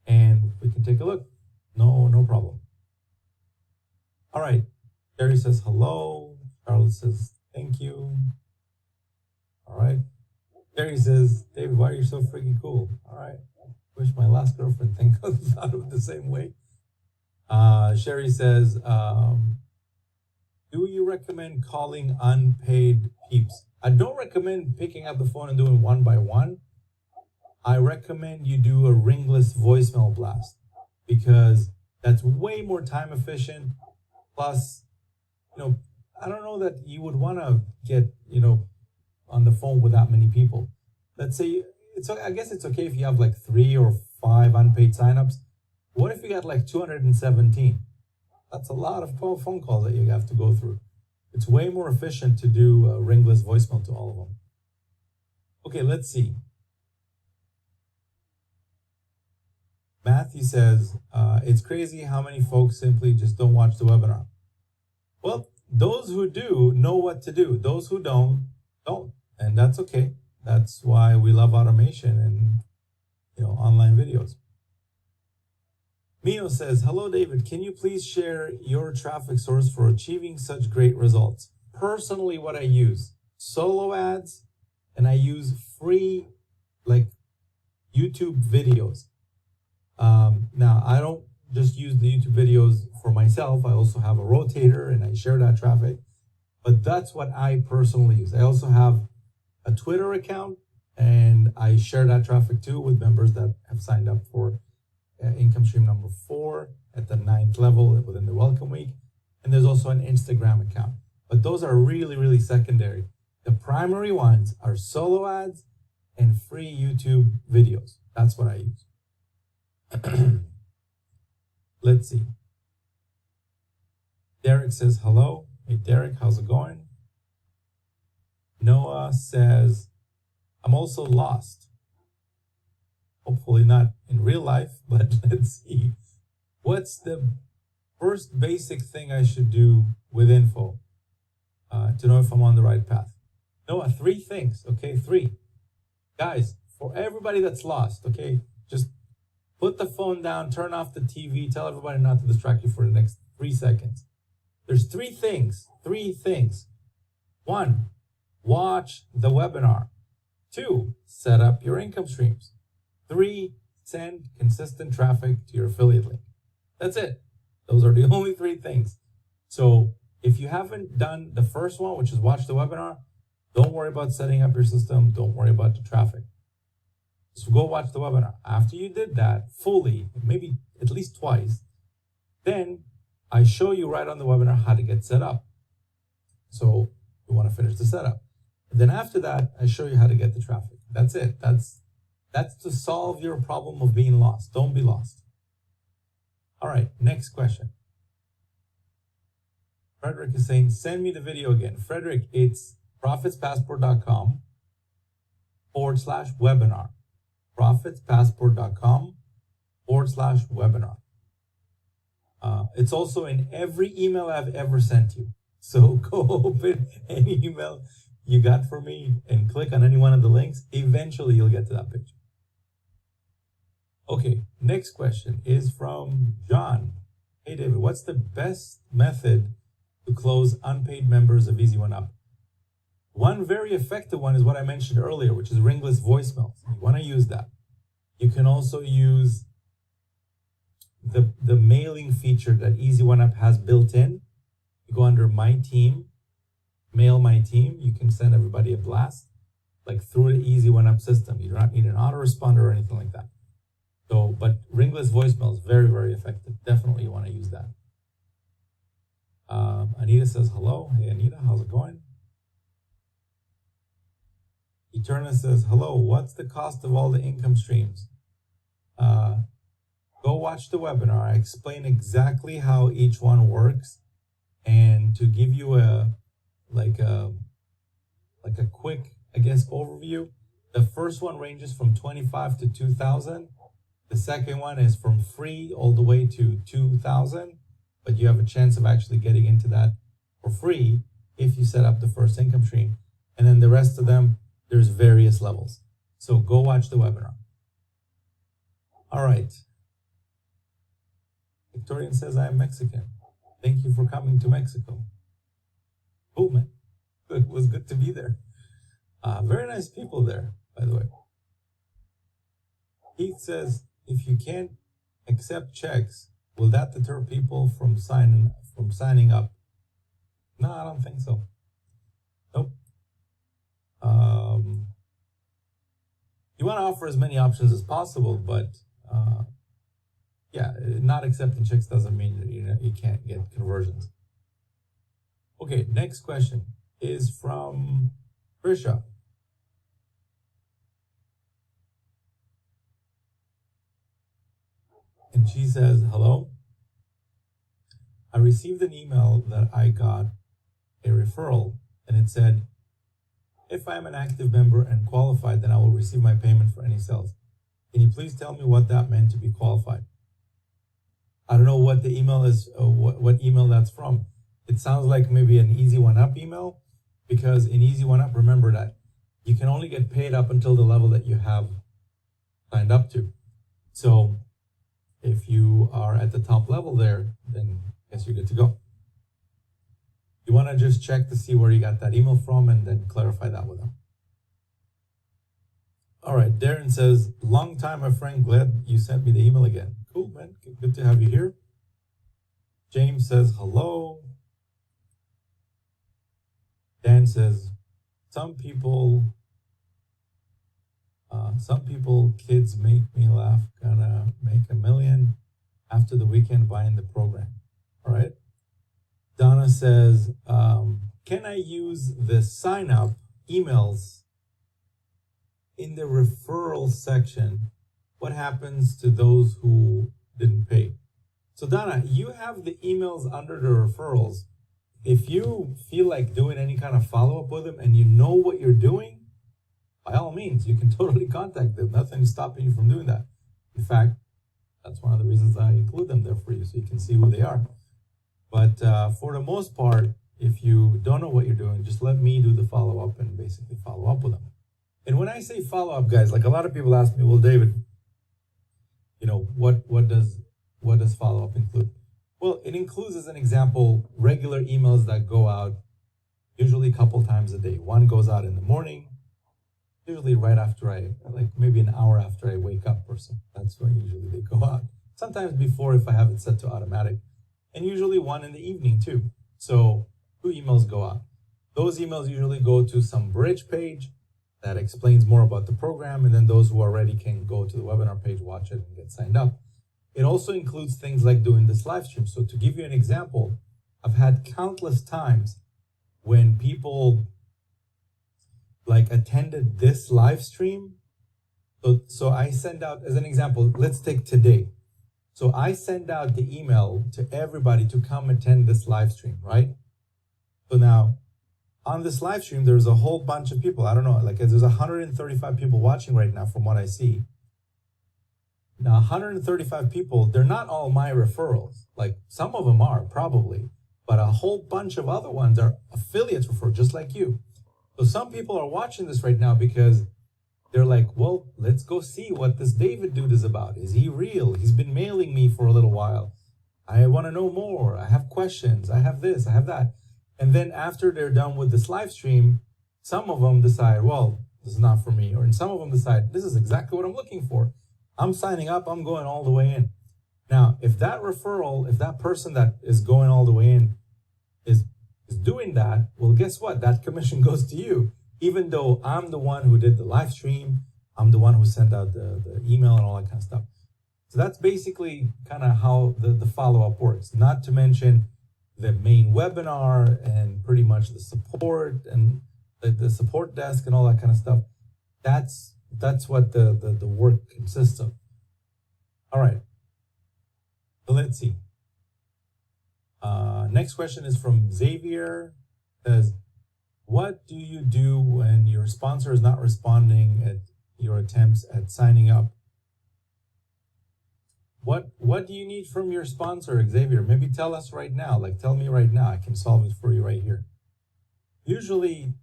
and we can take a look. No problem. All right. Jerry says hello. Charlotte says thank you. All right. Jerry says, David, why are you so freaking cool? All right. Wish my last girlfriend thought of it the same way. Sherry says, do you recommend calling unpaid peeps? I don't recommend picking up the phone and doing one by one. I recommend you do a ringless voicemail blast because that's way more time efficient. Plus, I don't know that you would want to get, on the phone with that many people. Let's say I guess it's okay if you have like 3 or 5 unpaid signups. What if you got like 217? That's a lot of phone calls that you have to go through. It's way more efficient to do a ringless voicemail to all of them. Okay, let's see. Matthew says, it's crazy how many folks simply just don't watch the webinar. Well, those who do know what to do. Those who don't. And that's okay. That's why we love automation and online videos. Mio says, hello, David. Can you please share your traffic source for achieving such great results? Personally, what I use, solo ads, and I use free, like, YouTube videos. Now, I don't just use the YouTube videos for myself. I also have a rotator, and I share that traffic. But that's what I personally use. I also have a Twitter account, and I share that traffic, too, with members that have signed up for income stream number 4 at the 9th level within the welcome week. And there's also an Instagram account. But those are really, really secondary. The primary ones are solo ads and free YouTube videos. That's what I use. Let's see. Derek says hello. Hey, Derek, how's it going? Noah says, I'm also lost. Hopefully not in real life, but let's see. What's the first basic thing I should do with info to know if I'm on the right path? Noah, 3 things, okay? 3. Guys, for everybody that's lost, okay, just put the phone down, turn off the TV, tell everybody not to distract you for the next 3 seconds. There's 3 things. 3 things. 1, watch the webinar. 2, set up your income streams. 3, send consistent traffic to your affiliate link. That's it. Those are the only 3 things. So if you haven't done the first one, which is watch the webinar, don't worry about setting up your system. Don't worry about the traffic. So go watch the webinar. After you did that fully, maybe at least twice, then I show you right on the webinar how to get set up. So you want to finish the setup. And then after that, I show you how to get the traffic. That's it. That's to solve your problem of being lost. Don't be lost. All right, next question. Frederick is saying, send me the video again. Frederick, it's profitspassport.com/webinar. profitspassport.com/webinar. It's also in every email I've ever sent you. So go open any email you got from me and click on any one of the links. Eventually you'll get to that page. Okay, next question is from John. Hey David, what's the best method to close unpaid members of Easy One Up? One very effective one is what I mentioned earlier, which is Ringless voicemails. You want to use that. You can also use the mailing feature that Easy One Up has built in. You go under My Team, Mail My Team. You can send everybody a blast, like through the Easy One Up system. You do not need an autoresponder or anything like that. So, but Ringless voicemail is very, very effective. Definitely you want to use that. Anita says hello. Hey Anita, how's it going? Eterna says hello. What's the cost of all the income streams? Go watch the webinar. I explain exactly how each one works, and to give you a quick, I guess, overview. The first one ranges from 25 to 2,000. The second one is from free all the way to 2,000, but you have a chance of actually getting into that for free if you set up the first income stream. And then the rest of them, there's various levels. So go watch the webinar. All right. Victorian says, I am Mexican. Thank you for coming to Mexico. Oh, man. It was good to be there. Very nice people there, by the way. Heath says, if you can't accept checks, will that deter people from signing up? No, I don't think so. Nope. You want to offer as many options as possible, but yeah, not accepting checks doesn't mean that you can't get conversions. Okay, next question is from Trisha. And she says, hello. I received an email that I got a referral, and it said, if I'm an active member and qualified, then I will receive my payment for any sales. Can you please tell me what that meant to be qualified? I don't know what the email is, or what email that's from. It sounds like maybe an Easy One Up email, because in Easy One Up, remember that you can only get paid up until the level that you have signed up to. So if you are at the top level there, then I guess you're good to go. You want to just check to see where you got that email from and then clarify that with them. All right, Darren says, long time, my friend, glad you sent me the email again. Cool, man, good to have you here. James says, hello. Dan says, some people, kids make me laugh, gonna make $1 million after the weekend buying the program. All right. Donna says, can I use the sign up emails in the referral section? What happens to those who didn't pay? So Donna, you have the emails under the referrals if you feel like doing any kind of follow-up with them and you know what you're doing, by all means, you can totally contact them. Nothing's stopping you from doing that. In fact, that's one of the reasons I include them there for you, so you can see who they are. But for the most part, if you don't know what you're doing, just let me do the follow-up and basically follow up with them. And when I say follow-up, guys, like a lot of people ask me, well, David, what does follow-up include? Well, it includes, as an example, regular emails that go out usually a couple times a day. One goes out in the morning, usually right after maybe an hour after I wake up or so. That's when usually they go out. Sometimes before if I have it set to automatic. And usually one in the evening too. So 2 emails go out. Those emails usually go to some bridge page that explains more about the program, and then those who are ready can go to the webinar page, watch it, and get signed up. It also includes things like doing this live stream. So to give you an example, I've had countless times when people attended this live stream. So I send out, as an example, let's take today. So I send out the email to everybody to come attend this live stream, right? So now on this live stream, there's a whole bunch of people. I don't know, there's 135 people watching right now from what I see. Now, 135 people, they're not all my referrals. Some of them are probably, but a whole bunch of other ones are affiliates referrals, just like you. So some people are watching this right now because they're like, well, let's go see what this David dude is about. Is he real? He's been mailing me for a little while. I want to know more. I have questions. I have this. I have that. And then after they're done with this live stream, some of them decide, well, this is not for me. Or some of them decide, this is exactly what I'm looking for. I'm signing up. I'm going all the way in. Now, if that person that is going all the way in is doing that, well, guess what? That commission goes to you. Even though I'm the one who did the live stream, I'm the one who sent out the email and all that kind of stuff. So that's basically kind of how the follow-up works. Not to mention the main webinar and pretty much the support and the support desk and all that kind of stuff. That's what the work consists of. All right. So let's see. Next question is from Xavier. Says, what do you do when your sponsor is not responding at your attempts at signing up? What do you need from your sponsor, Xavier? Maybe tell us right now. Tell me right now. I can solve it for you right here. Usually,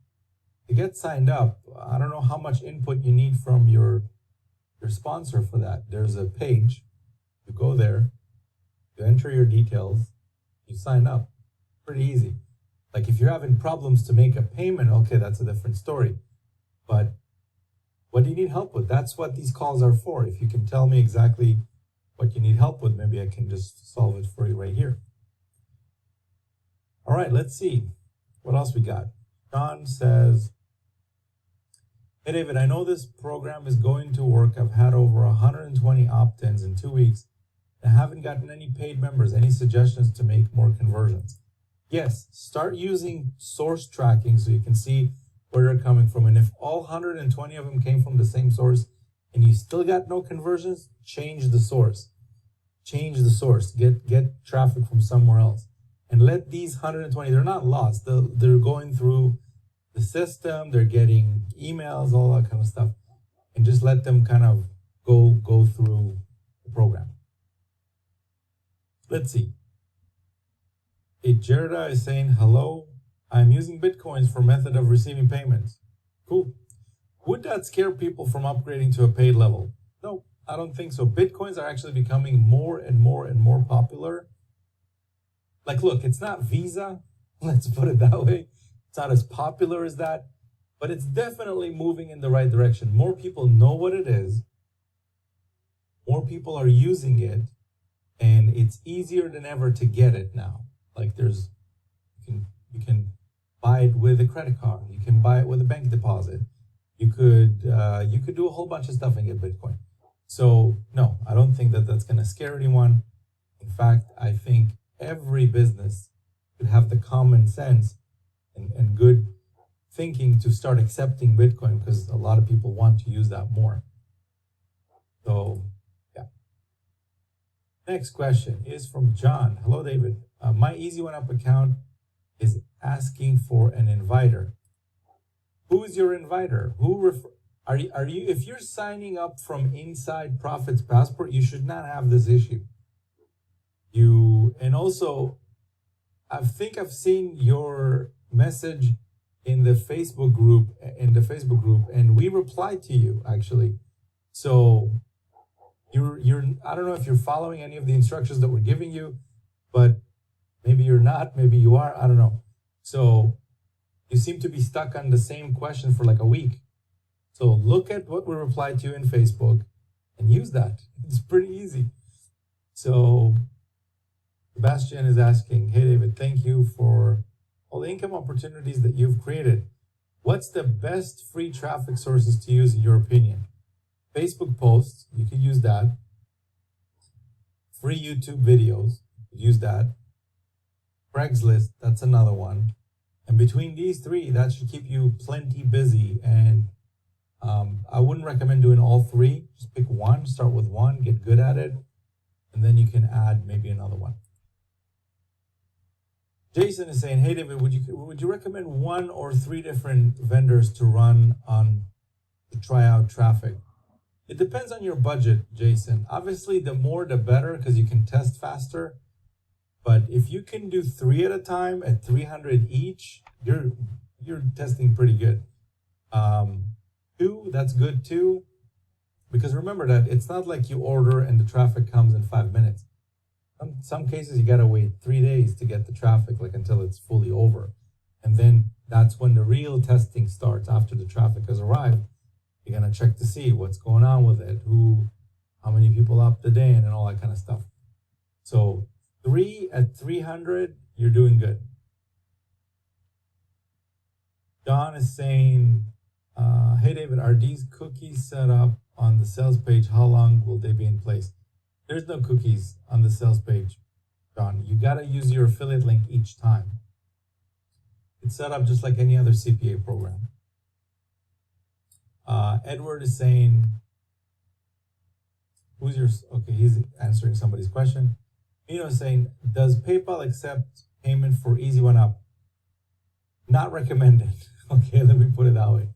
to get signed up, I don't know how much input you need from your sponsor for that. There's a page. You go there. You enter your details. You sign up. Pretty easy. If you're having problems to make a payment, okay, that's a different story. But what do you need help with? That's what these calls are for. If you can tell me exactly what you need help with, maybe I can just solve it for you right here. All right, let's see. What else we got? John says, hey, David, I know this program is going to work. I've had over 120 opt-ins in 2 weeks. I haven't gotten any paid members. Any suggestions to make more conversions? Yes, start using source tracking so you can see where they're coming from. And if all 120 of them came from the same source and you still got no conversions, change the source. Change the source. Get traffic from somewhere else. And let these 120, they're not lost. They're going through the system. They're getting emails, all that kind of stuff. And just let them kind of go through the program. Let's see. Gerda is saying, hello, I'm using Bitcoins for method of receiving payments. Cool. Would that scare people from upgrading to a paid level? No, I don't think so. Bitcoins are actually becoming more and more and more popular. Look, it's not Visa. Let's put it that way. It's not as popular as that, but it's definitely moving in the right direction. More people know what it is. More people are using it, and it's easier than ever to get it now. You can buy it with a credit card. You can buy it with a bank deposit. You could do a whole bunch of stuff and get Bitcoin. So no, I don't think that that's going to scare anyone. In fact, I think every business should have the common sense and good thinking to start accepting Bitcoin, because a lot of people want to use that more. So yeah. Next question is from John. Hello, David. My Easy One Up account is asking for an inviter. Who is your inviter? Are you if you're signing up from inside Profits Passport, you should not have this issue. And also, I think I've seen your message in the Facebook group, and we replied to you actually. So you're I don't know if you're following any of the instructions that we're giving you, but maybe you're not, maybe you are, I don't know. So you seem to be stuck on the same question for like a week. So look at what we replied to you in Facebook and use that. It's pretty easy. So Sebastian is asking, hey David, thank you for all the income opportunities that you've created. What's the best free traffic sources to use in your opinion? Facebook posts, you could use that. Free YouTube videos, use that. Craigslist, that's another one. And between these three, that should keep you plenty busy. And I wouldn't recommend doing all three. Just pick one, start with one, get good at it, and then you can add maybe another one. Jason is saying, hey David, would you recommend 1 or 3 different vendors to run on to try out traffic? It depends on your budget, Jason. Obviously, the more the better because you can test faster. But if you can do 3 at a time at 300 each, you're testing pretty good. 2, that's good too. Because remember that it's not like you order and the traffic comes in 5 minutes. In some cases, you gotta wait 3 days to get the traffic, like until it's fully over. And then that's when the real testing starts after the traffic has arrived. You're gonna check to see what's going on with it, how many people opted in and all that kind of stuff. So 3 at 300, you're doing good. John is saying, hey David, are these cookies set up on the sales page? How long will they be in place? There's no cookies on the sales page, John. You gotta use your affiliate link each time. It's set up just like any other CPA program. Edward is saying, he's answering somebody's question. Mino is saying, does PayPal accept payment for Easy One Up? Not recommended. Okay, let me put it that way.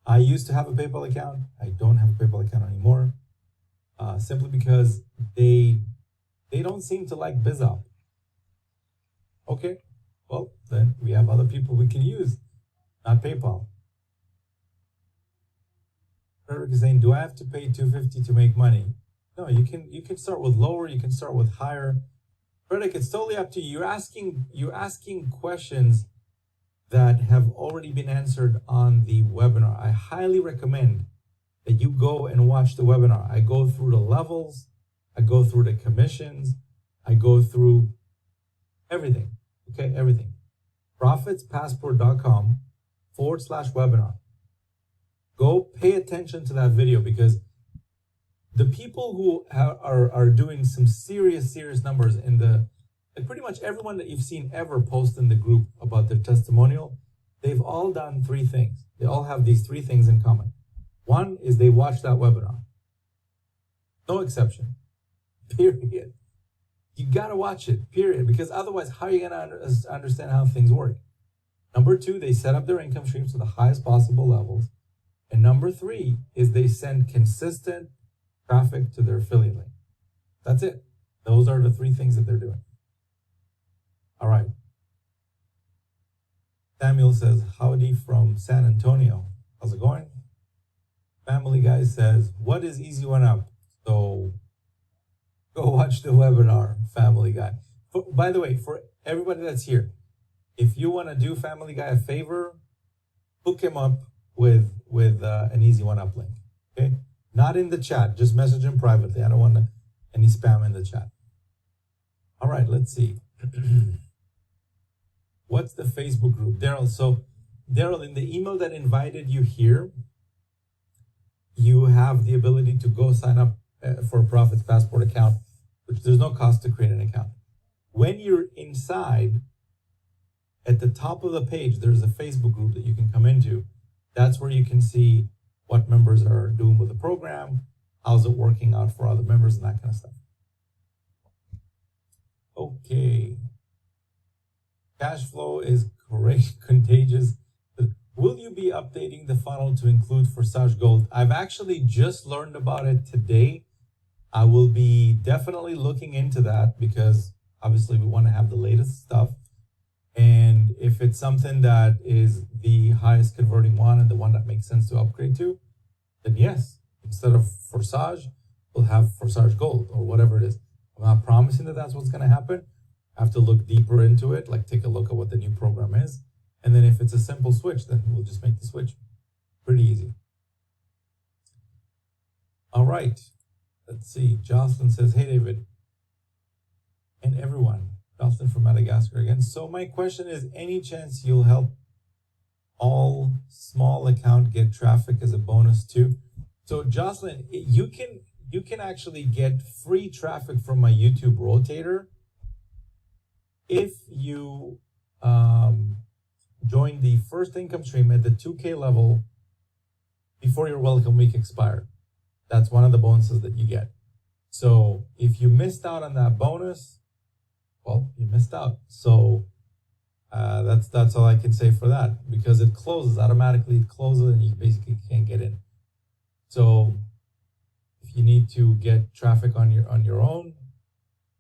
I used to have a PayPal account. I don't have a PayPal account anymore. Simply because they don't seem to like BizUp. Okay, well, then we have other people we can use, not PayPal. Frederick is saying, do I have to pay $250 to make money? No, you can start with lower, you can start with higher. Frederick, it's totally up to you. You're asking questions that have already been answered on the webinar. I highly recommend that you go and watch the webinar. I go through the levels, I go through the commissions, I go through everything, okay, everything. profitspassport.com/webinar. Go pay attention to that video because the people who are doing some serious numbers in like pretty much everyone that you've seen ever post in the group about their testimonial, they've all done 3 things. They all have these 3 things in common. One is they watched that webinar. No exception. Period. You gotta watch it, period. Because otherwise, how are you gonna understand how things work? Number 2, they set up their income streams to the highest possible levels. And number 3 is they send consistent traffic to their affiliate link. That's it. Those are the 3 things that they're doing. All right. Samuel says, howdy from San Antonio. How's it going? Family Guy says, what is Easy One Up? So go watch the webinar, Family Guy. By the way, for everybody that's here, if you want to do Family Guy a favor, hook him up with an Easy One Up link. Okay? Not in the chat, just message him privately. I don't want any spam in the chat. All right, let's see. What's the Facebook group? Daryl, so Daryl, in the email that invited you here, you have the ability to go sign up for a Profits Passport account, which there's no cost to create an account. When you're inside, at the top of the page, there's a Facebook group that you can come into. That's where you can see what members are doing with the program, how's it working out for other members, and that kind of stuff. Okay. Cash flow is great, contagious. Will you be updating the funnel to include Forsage Gold? I've actually just learned about it today. I will be definitely looking into that because obviously we want to have the latest stuff. And if it's something that is the highest converting one and the one that makes sense to upgrade to, then yes, instead of Forsage, we'll have Forsage Gold or whatever it is. I'm not promising that that's what's going to happen. I have to look deeper into it, like take a look at what the new program is. And then if it's a simple switch, then we'll just make the switch. Pretty easy. All right. Let's see. Jocelyn says, hey, David. And everyone. Jocelyn from Madagascar again. So my question is, any chance you'll help all small account get traffic as a bonus too? So Jocelyn, you can actually get free traffic from my YouTube rotator if you join the first income stream at the 2K level before your welcome week expired. That's one of the bonuses that you get. So if you missed out on that bonus, well, you missed out. So that's all I can say for that, because it closes automatically. It closes and you basically can't get in. So if you need to get traffic on your own,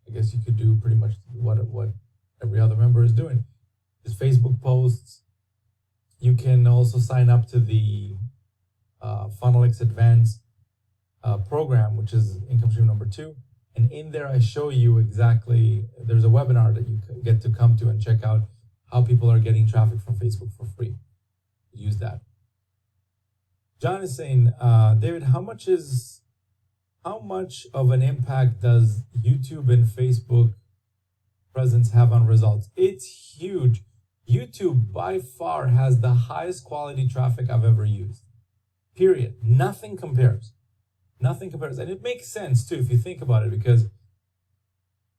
I guess you could do pretty much what every other member is doing. Is Facebook posts. You can also sign up to the FunnelX Advanced program, which is income stream number 2. And in there, I show you exactly, there's a webinar that you get to come to and check out how people are getting traffic from Facebook for free. Use that. John is saying, David, how much of an impact does YouTube and Facebook presence have on results? It's huge. YouTube by far has the highest quality traffic I've ever used. Period. Nothing compares. Nothing compares. And it makes sense too if you think about it, because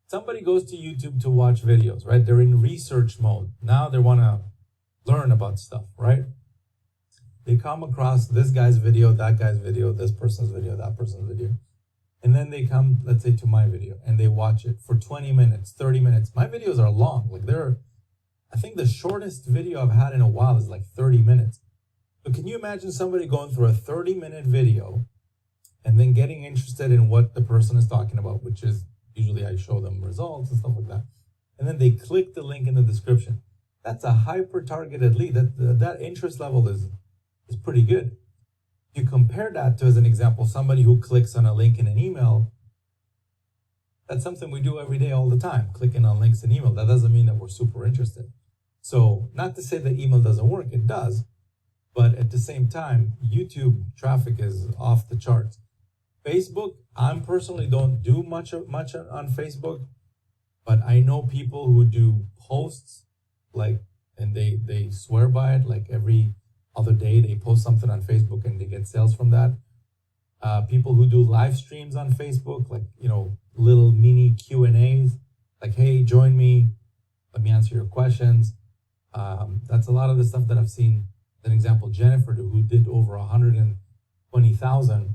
somebody goes to YouTube to watch videos, right? They're in research mode. Now they want to learn about stuff, right? They come across this guy's video, that guy's video, this person's video, that person's video. And then they come, let's say, to my video and they watch it for 20 minutes, 30 minutes. My videos are long. Like I think the shortest video I've had in a while is like 30 minutes. So can you imagine somebody going through a 30-minute video and then getting interested in what the person is talking about, which is usually I show them results and stuff like that. And then they click the link in the description. That's a hyper-targeted lead. That interest level is pretty good. You compare that to, as an example, somebody who clicks on a link in an email. That's something we do every day all the time, clicking on links in email. That doesn't mean that we're super interested. So not to say that email doesn't work, it does. But at the same time, YouTube traffic is off the charts. Facebook, I personally don't do much on Facebook, but I know people who do posts, and they swear by it, like every other day they post something on Facebook and they get sales from that. People who do live streams on Facebook, like, little mini Q&As, like, hey, join me, let me answer your questions. That's a lot of the stuff that I've seen. As an example, Jennifer, who did over 120,000,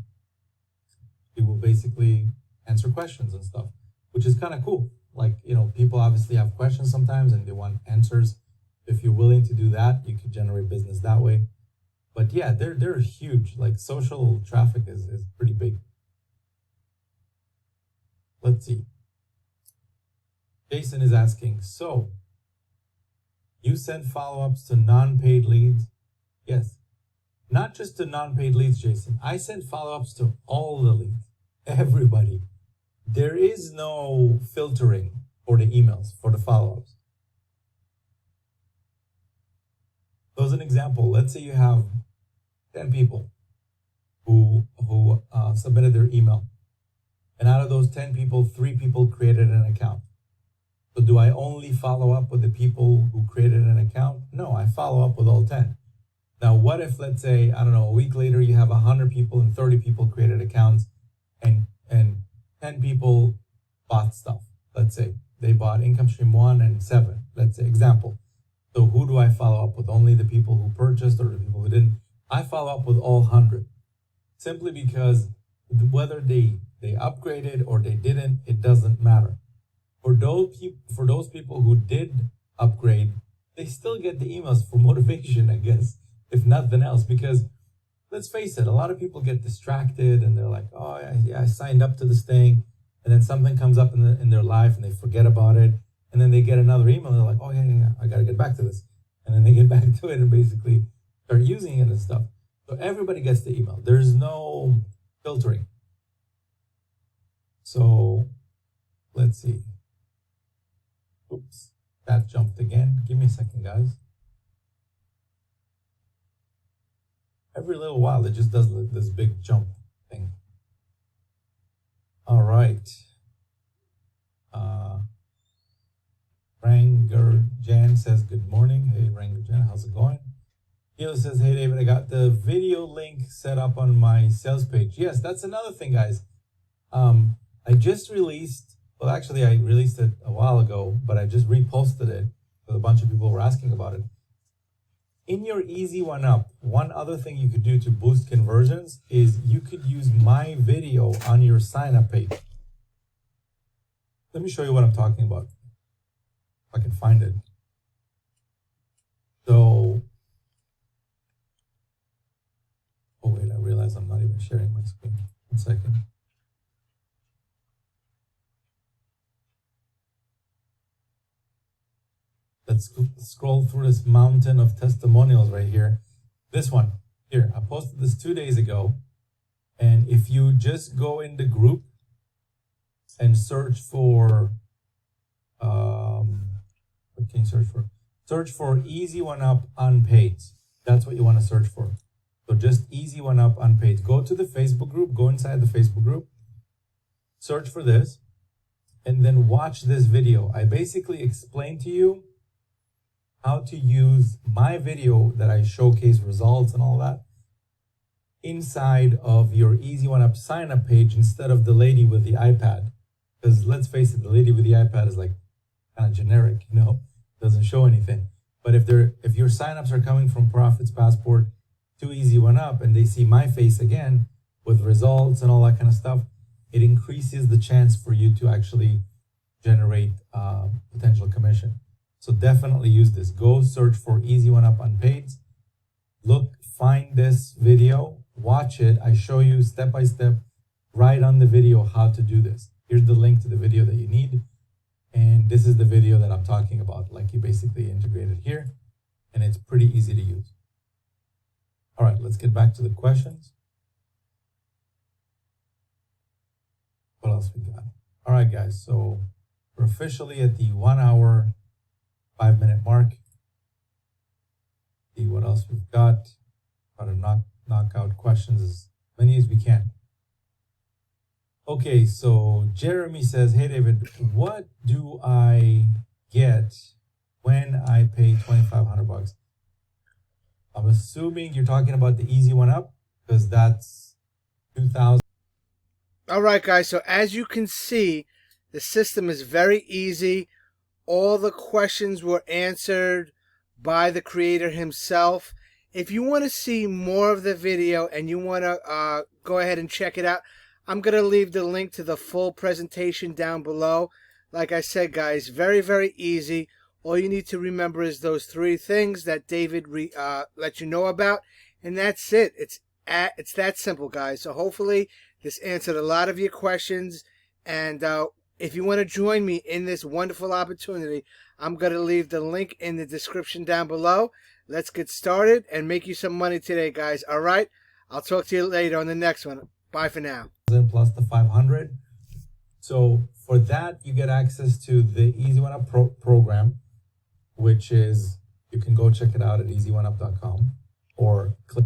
she will basically answer questions and stuff, which is kind of cool. Like, people obviously have questions sometimes and they want answers. If you're willing to do that, you could generate business that way. But yeah, they're huge. Like, social traffic is pretty big. Let's see. Jason is asking, so you send follow-ups to non-paid leads? Yes. Not just to non-paid leads, Jason. I send follow-ups to all the leads. Everybody. There is no filtering for the emails, for the follow-ups. So as an example, let's say you have 10 people who submitted their email. And out of those 10 people, 3 people created an account. So do I only follow up with the people who created an account? No, I follow up with all 10. Now, what if, let's say, I don't know, a week later, you have 100 people and 30 people created accounts and 10 people bought stuff. Let's say they bought income stream 1 and 7, let's say, example. So who do I follow up with? Only the people who purchased or the people who didn't? I follow up with all 100, simply because whether they upgraded or they didn't, it doesn't matter. For those people who did upgrade, they still get the emails for motivation, I guess, if nothing else. Because let's face it, a lot of people get distracted and they're like, oh, yeah, I signed up to this thing. And then something comes up in their life and they forget about it. And then they get another email and they're like, oh, yeah, I got to get back to this. And then they get back to it and basically start using it and stuff. So everybody gets the email. There's no filtering. So let's see. Oops, that jumped again. Give me a second, guys. Every little while, it just does this big jump thing. All right. Ranger Jan says, good morning. Hey, Ranger Jan, how's it going? Gil says, hey, David, I got the video link set up on my sales page. Yes, that's another thing, guys. I just released, well, actually, I released it a while ago, but I just reposted it because a bunch of people were asking about it. In your Easy One Up, one other thing you could do to boost conversions is you could use my video on your sign-up page. Let me show you what I'm talking about. If I can find it. So, oh wait, I realize I'm not even sharing my screen. 1 second. Let's scroll through this mountain of testimonials right here. This one, here, I posted this 2 days ago. And if you just go in the group and search for, what can you search for? Search for Easy One Up Unpaid. That's what you want to search for. So just Easy One Up Unpaid. Go to the Facebook group, go inside the Facebook group, search for this, and then watch this video. I basically explain to you how to use my video that I showcase results and all that inside of your Easy One Up sign up page instead of the lady with the iPad. Because let's face it, the lady with the iPad is like kind of generic, you know, doesn't show anything. But if your signups are coming from Profits Passport to Easy One Up and they see my face again with results and all that kind of stuff, it increases the chance for you to actually generate potential commission. So definitely use this. Go search for Easy One Up Unpaid. Look, find this video, watch it. I show you step by step right on the video how to do this. Here's the link to the video that you need. And this is the video that I'm talking about. Like you basically integrate it here and it's pretty easy to use. All right, let's get back to the questions. What else we got? All right, guys. So we're officially at the 1 hour, 5-minute mark. See what else we've got. Try to knock out questions as many as we can. Okay, so Jeremy says, hey David, what do I get when I pay $2,500? I'm assuming you're talking about the Easy One Up because that's $2,000. All right, guys. So as you can see, the system is very easy. All the questions were answered by the creator himself. If you want to see more of the video and you want to go ahead and check it out, I'm going to leave the link to the full presentation down below. Like I said, guys, very, very easy. All you need to remember is those 3 things that David let you know about. And that's it. It's that simple, guys. So hopefully this answered a lot of your questions. And if you want to join me in this wonderful opportunity, I'm going to leave the link in the description down below. Let's get started and make you some money today, guys. All right? I'll talk to you later on the next one. Bye for now. Plus the 500. So for that, you get access to the Easy One Up program, which is, you can go check it out at easyoneUp.com or click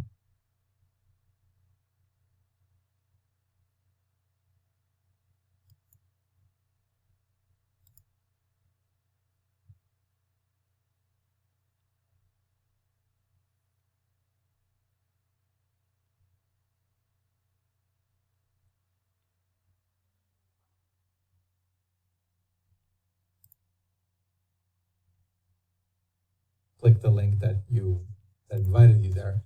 the link that invited you there.